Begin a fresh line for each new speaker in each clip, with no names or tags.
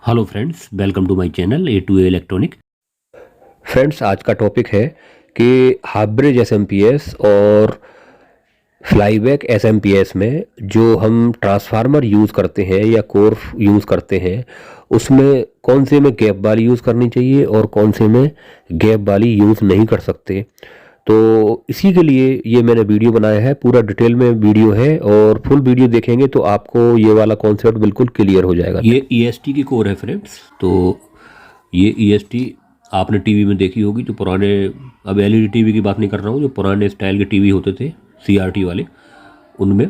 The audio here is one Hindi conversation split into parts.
Hello friends, welcome to my channel A to A electronic.
Friends, आज का टॉपिक है कि हाफ ब्रिज एसएमपीएस और फ्लाईबैक एसएमपीएस में जो हम ट्रांसफार्मर यूज़ करते हैं या कोर यूज़ करते हैं, उसमें कौन से में गैप वाली यूज़ करनी चाहिए और कौन से में गैप वाली यूज़ नहीं कर सकते। तो इसी के लिए ये मैंने वीडियो बनाया है। पूरा डिटेल में वीडियो है और फुल वीडियो देखेंगे तो आपको ये वाला कॉन्सेप्ट बिल्कुल क्लियर हो जाएगा।
ये ईएसटी की कोर है फ्रेंड्स। तो ये ईएसटी आपने टीवी में देखी होगी, जो पुराने, अब एलईडी टीवी की बात नहीं कर रहा हूँ, जो पुराने स्टाइल के टीवी होते थे सीआरटी वाले, उनमें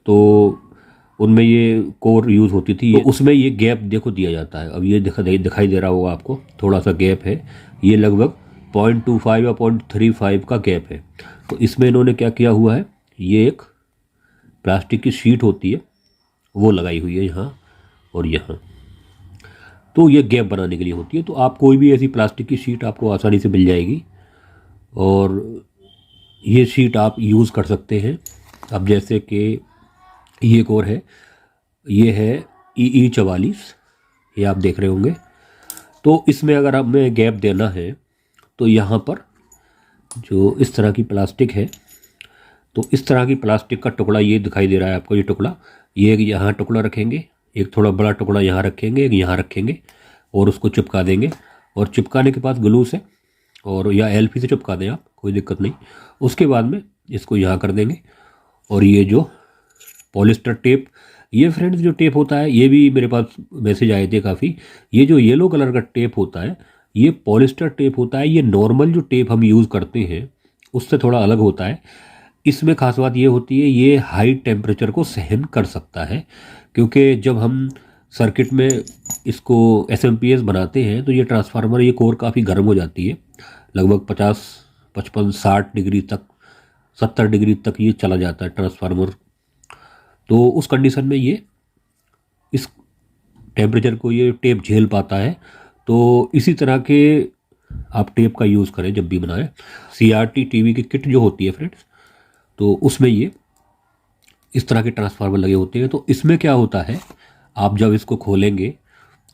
तो उनमें ये कोर यूज़ होती थी। तो उसमें ये गैप देखो दिया जाता है। अब ये दिखाई दे रहा होगा आपको, थोड़ा सा गैप है। ये लगभग 0.25 या 0.35 का गैप है। तो इसमें इन्होंने क्या किया हुआ है, ये एक प्लास्टिक की शीट होती है, वो लगाई हुई है यहाँ और यहाँ। तो ये गैप बनाने के लिए होती है। तो आप कोई भी ऐसी प्लास्टिक की शीट आपको आसानी से मिल जाएगी और ये शीट आप यूज़ कर सकते हैं। अब जैसे कि ये एक और है, ये है EE44, ये आप देख रहे होंगे। तो इसमें अगर हमें गैप देना है तो यहाँ पर जो इस तरह की प्लास्टिक है, तो इस तरह की प्लास्टिक का टुकड़ा ये दिखाई दे रहा है आपको, ये टुकड़ा, ये यहाँ टुकड़ा रखेंगे, एक थोड़ा बड़ा टुकड़ा यहाँ रखेंगे, एक यहाँ रखेंगे और उसको चिपका देंगे। और चिपकाने के बाद ग्लू से और या एलपी से चिपका दें आप, कोई दिक्कत नहीं। उसके बाद में इसको यहाँ कर देंगे। और ये जो पॉलिस्टर टेप, ये फ्रेंड्स जो टेप होता है, ये भी मेरे पास मैसेज आए थे काफ़ी। ये जो येलो कलर का टेप होता है, ये पॉलिस्टर टेप होता है। ये नॉर्मल जो टेप हम यूज़ करते हैं उससे थोड़ा अलग होता है। इसमें खास बात ये होती है, ये हाई टेम्परेचर को सहन कर सकता है। क्योंकि जब हम सर्किट में इसको एसएमपीएस बनाते हैं तो ये ट्रांसफार्मर, ये कोर काफ़ी गर्म हो जाती है। लगभग 50, 55, 60 डिग्री तक, 70 डिग्री तक ये चला जाता है ट्रांसफार्मर। तो उस कंडीशन में ये इस टेम्परेचर को ये टेप झेल पाता है। तो इसी तरह के आप टेप का यूज़ करें जब भी बनाएं। सीआरटी टीवी की किट जो होती है फ्रेंड्स, तो उसमें ये इस तरह के ट्रांसफार्मर लगे होते हैं। तो इसमें क्या होता है, आप जब इसको खोलेंगे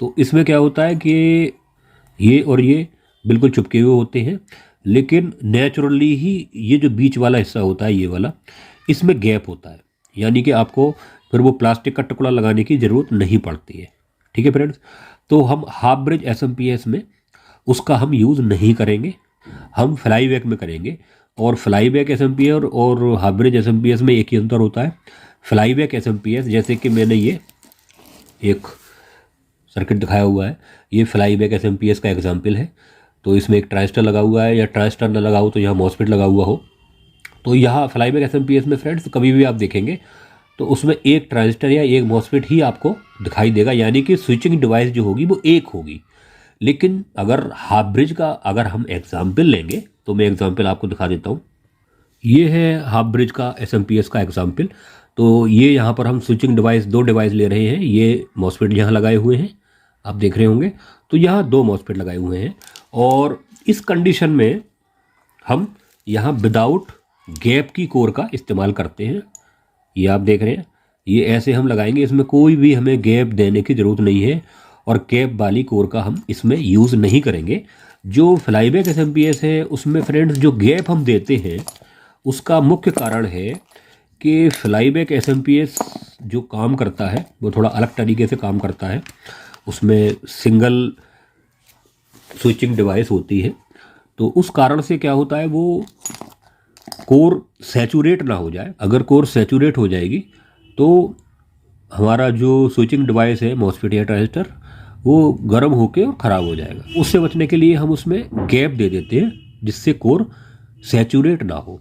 तो इसमें क्या होता है कि ये और ये बिल्कुल चिपके हुए होते हैं, लेकिन नेचुरली ही ये जो बीच वाला हिस्सा होता है, ये वाला, इसमें गैप होता है। यानी कि आपको फिर वो प्लास्टिक का टुकड़ा लगाने की ज़रूरत नहीं पड़ती है। ठीक है फ्रेंड्स। तो हम हाफ ब्रिज एसएमपीएस में उसका हम यूज़ नहीं करेंगे, हम फ्लाई बैक में करेंगे। और फ्लाई बैक एसएमपीएस और हाफ ब्रिज एसएमपीएस में एक ही अंतर होता है। फ्लाई बैक एसएमपीएस, जैसे कि मैंने ये एक सर्किट दिखाया हुआ है, ये फ्लाई बैक एसएमपीएस का एग्जाम्पल है। तो इसमें एक ट्रांजिस्टर लगा हुआ है, या ट्रांजिस्टर न लगा हो तो यहाँ मॉसफेट लगा हुआ हो। तो यहाँ फ्लाई बैक एसएमपीएस में फ्रेंड्स कभी भी आप देखेंगे तो उसमें एक ट्रांजिस्टर या एक मॉसफेट ही आपको दिखाई देगा, यानी कि स्विचिंग डिवाइस जो होगी वो एक होगी। लेकिन अगर हाफ ब्रिज का अगर हम एग्जाम्पल लेंगे तो मैं एग्जाम्पल आपको दिखा देता हूँ। ये है हाफ ब्रिज का एसएमपीएस का एग्जाम्पल। तो ये यहाँ पर हम स्विचिंग डिवाइस, दो डिवाइस ले रहे हैं। ये मॉसफेट यहाँ लगाए हुए हैं, आप देख रहे होंगे। तो यहाँ दो मॉसफेट लगाए हुए हैं और इस कंडीशन में हम यहाँ विदाउट गैप की कोर का इस्तेमाल करते हैं। ये आप देख रहे हैं, ये ऐसे हम लगाएंगे, इसमें कोई भी हमें गैप देने की ज़रूरत नहीं है और गैप वाली कोर का हम इसमें यूज़ नहीं करेंगे। जो फ्लाईबैक एसएमपीएस है उसमें फ्रेंड्स जो गैप हम देते हैं उसका मुख्य कारण है कि फ्लाईबैक एसएमपीएस जो काम करता है वो थोड़ा अलग तरीके से काम करता है। उसमें सिंगल स्विचिंग डिवाइस होती है। तो उस कारण से क्या होता है, वो कोर सैचुरेट ना हो जाए। अगर कोर सैचुरेट हो जाएगी तो हमारा जो स्विचिंग डिवाइस है, मॉसफेट या ट्रांजिस्टर, वो गर्म होकर और ख़राब हो जाएगा। उससे बचने के लिए हम उसमें गैप दे देते हैं जिससे कोर सैचुरेट ना हो।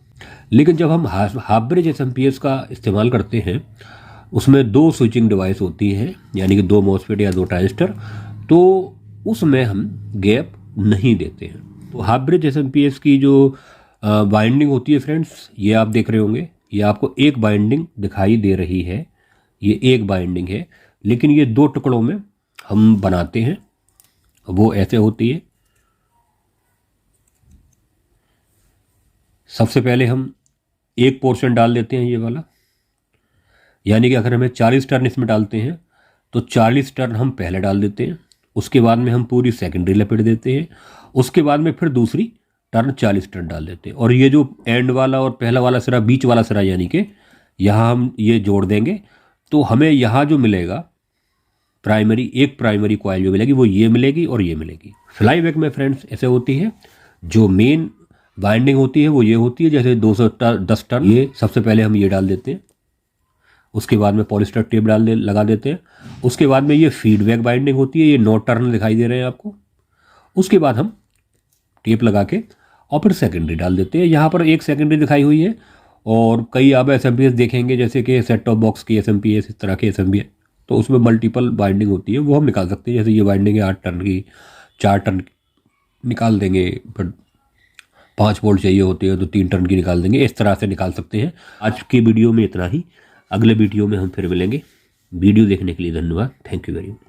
लेकिन जब हम हाफ ब्रिज एसएमपीएस का इस्तेमाल करते हैं, उसमें दो स्विचिंग डिवाइस होती हैं, यानी कि दो मॉसफेट या दो ट्रांजिस्टर, तो उसमें हम गैप नहीं देते हैं। तो हाफ ब्रिज एसएमपीएस की जो बाइंडिंग होती है फ्रेंड्स, ये आप देख रहे होंगे, ये आपको एक बाइंडिंग दिखाई दे रही है, ये एक बाइंडिंग है। लेकिन ये दो टुकड़ों में हम बनाते हैं, वो ऐसे होती है। सबसे पहले हम एक पोर्शन डाल देते हैं, ये वाला, यानी कि अगर हमें 40 टर्न इसमें डालते हैं तो 40 टर्न हम पहले डाल देते हैं, उसके बाद में हम पूरी सेकेंडरी लपेट देते हैं, उसके बाद में फिर दूसरी टर्न 40 टर्न डाल देते हैं। और ये जो एंड वाला और पहला वाला सिरा, बीच वाला सिरा, यानी कि यहाँ हम ये जोड़ देंगे तो हमें यहाँ जो मिलेगा एक प्राइमरी कॉइल जो मिलेगी वो ये मिलेगी और ये मिलेगी। फ्लाई बैक में फ्रेंड्स ऐसे होती है, जो मेन बाइंडिंग होती है वो ये होती है, जैसे 210 टर्न, ये सबसे पहले हम ये डाल देते हैं, उसके बाद में पॉलिस्टर टेप लगा देते हैं, उसके बाद में ये फीडबैक बाइंडिंग होती है, ये 9 टर्न दिखाई दे रहे हैं आपको, उसके बाद हम टेप लगा के और फिर सेकेंडरी डाल देते हैं। यहाँ पर एक सेकेंडरी दिखाई हुई है और कई आप SMPS देखेंगे जैसे कि सेट टॉप बॉक्स की SMPS, इस तरह के SMPS, तो उसमें मल्टीपल बाइंडिंग होती है, वो हम निकाल सकते हैं। जैसे ये बाइंडिंग है 8 टर्न की, 4 टर्न निकाल देंगे, फिर 5 वोल्ट चाहिए होते हैं तो 3 टर्न की निकाल देंगे, इस तरह से निकाल सकते हैं। आज की वीडियो में इतना ही, अगले वीडियो में हम फिर मिलेंगे। वीडियो देखने के लिए धन्यवाद। Thank you very much.